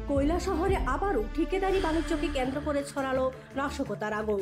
কৈলাসহরে আবারও ঠিকাদারি বাণিজ্যকে কেন্দ্র করে ছড়ালো নাশকতার আগুন।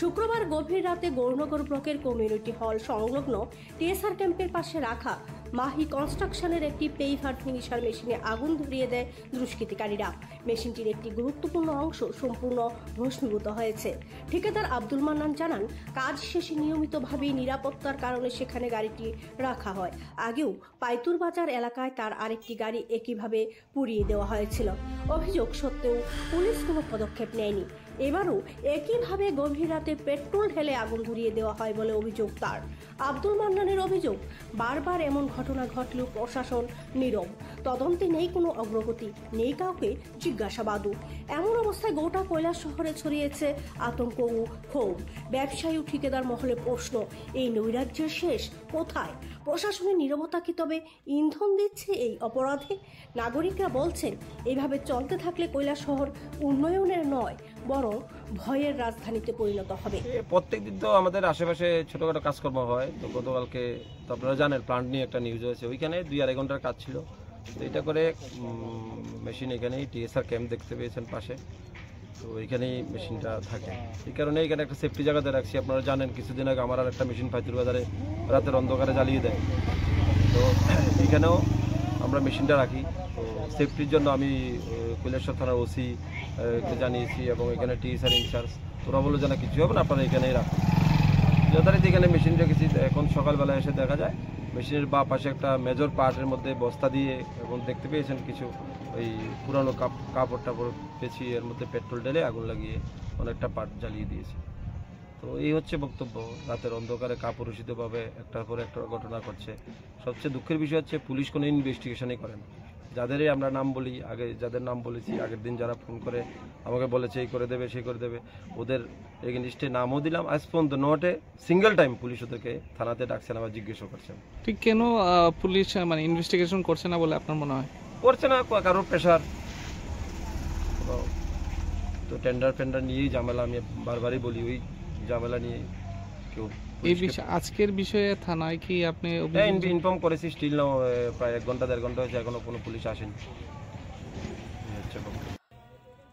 শুক্রবার গভীর রাতে গৌরনগর ব্লকের কমিউনিটি হল সংলগ্ন টিএসআর ক্যাম্পের পাশে রাখা মাহি কনস্ট্রাকশনের একটি পেইভার ফিনিশার মেশিনে আগুন ধরিয়ে দেয় দুষ্কৃতিকারীরা। মেশিনটির একটি গুরুত্বপূর্ণ অংশ সম্পূর্ণ ভস্মীভূত হয়েছে। ঠিকাদার আব্দুল মান্নান জানান, কাজ শেষে নিয়মিতভাবে নিরাপত্তার কারণে সেখানে গাড়িটি রাখা হয়। আগেও পাইতুর বাজার এলাকায় তার আরেকটি গাড়ি একইভাবে পুড়িয়ে দেওয়া হয়েছিল। অভিযোগ সত্ত্বেও পুলিশ কোনো পদক্ষেপ নেয়নি। এবারও একইভাবে গভীর রাতে পেট্রোল ঢেলে আগুন ধরিয়ে দেওয়া হয় বলে অভিযোগ তার। আব্দুল মান্নানের অভিযোগ, বারবার এমন ঘটনা ঘটলেও প্রশাসন নীরব, তদন্তে নেই কোনো অগ্রগতি, নেই কাউকে জিজ্ঞাসাবাদও। এমন অবস্থায় গোটা কৈলাসহরে ছড়িয়েছে আতঙ্ক ও ক্ষোভ। ব্যবসায়ী ও ঠিকাদার মহলে প্রশ্ন, এই নৈরাজ্যের শেষ কোথায়? প্রশাসনের নীরবতা কি তবে ইন্ধন দিচ্ছে এই অপরাধে? নাগরিকরা বলছেন, এইভাবে চলতে থাকলে কৈলাসহর উন্নয়নের নয় বরং ভয়ের রাজধানীতে পরিণত হবে। প্রত্যেকদিন তো আমাদের আশেপাশে ছোটখাটো কাজকর্ম হয়। তো গতকালকে তো আপনারা জানেন, প্লান্ট নিয়ে একটা নিউজ হয়েছে, ওইখানে 2-2.5 ঘন্টার কাজ ছিল। তো এটা করে মেশিন এখানেই টিএসআর ক্যাম্প দেখতে পেয়েছেন পাশে, তো ওইখানেই মেশিনটা থাকে। এই কারণে এখানে একটা সেফটি জায়গাতে রাখছি। আপনারা জানেন, কিছুদিন আগে আমার আর একটা মেশিন পাইতুর বাজারে রাতের অন্ধকারে জ্বালিয়ে দেয়। তো এখানেও আমরা মেশিনটা রাখি। তো সেফটির জন্য আমি কৈলাসহর থানার ওসি কে জানিয়েছি এবং এখানে টিএসআর ইনচার্জ, তোরা বলে জানা কিছু হবে না, আপনারা এখানেই রাখুন। যথারীতি এখানে মেশিন রেখেছি। এখন সকালবেলা এসে দেখা যায় মেশিনের বা পাশে একটা মেজর পার্টের মধ্যে বস্তা দিয়ে, এবং দেখতে পেয়েছেন কিছু ওই পুরানো কাপড় টাপড় পেঁচিয়ে এর মধ্যে পেট্রোল ঢেলে আগুন লাগিয়ে অনেকটা পার্ট জ্বালিয়ে দিয়েছে। তো এই হচ্ছে বক্তব্য। রাতের অন্ধকারে কাপুরুষিতভাবে একটার পর একটা ঘটনা ঘটছে। সবচেয়ে দুঃখের বিষয় হচ্ছে, পুলিশ কোনো ইনভেস্টিগেশনই করে না। যাদেরই আমরা নাম বলি, আগে যাদের নাম বলেছি, আগের দিন যারা ফোন করে আমাকে বলেছে এই করে দেবে সেই করে দেবে, ওদের এগেইনস্টে নামও দিলাম। আজ পর্যন্ত নটে সিঙ্গেল টাইম পুলিশ ওদেরকে থানাতে ডাকছেন, আবার জিজ্ঞাসা করছেন। ঠিক কেন পুলিশ ইনভেস্টিগেশন করছে না বলে আপনার মনে হয়? করছে না, কারোর প্রেশার। তো টেন্ডার ফেন্ডার নিয়েই ঝামেলা, আমি বারবারই বলি, ওই ঝামেলা নিয়ে কেউ। এই বিষয়ে আজকের বিষয়ে থানায় কি আপনি ইনফর্ম করেছি? স্টিল নাও প্রায় 1-1.5 ঘন্টা হয়েছে, এখনো কোনো পুলিশ আসেনি।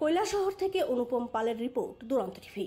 কৈলাসহর থেকে অনুপম পালের রিপোর্ট, দুরন্ত টিভি।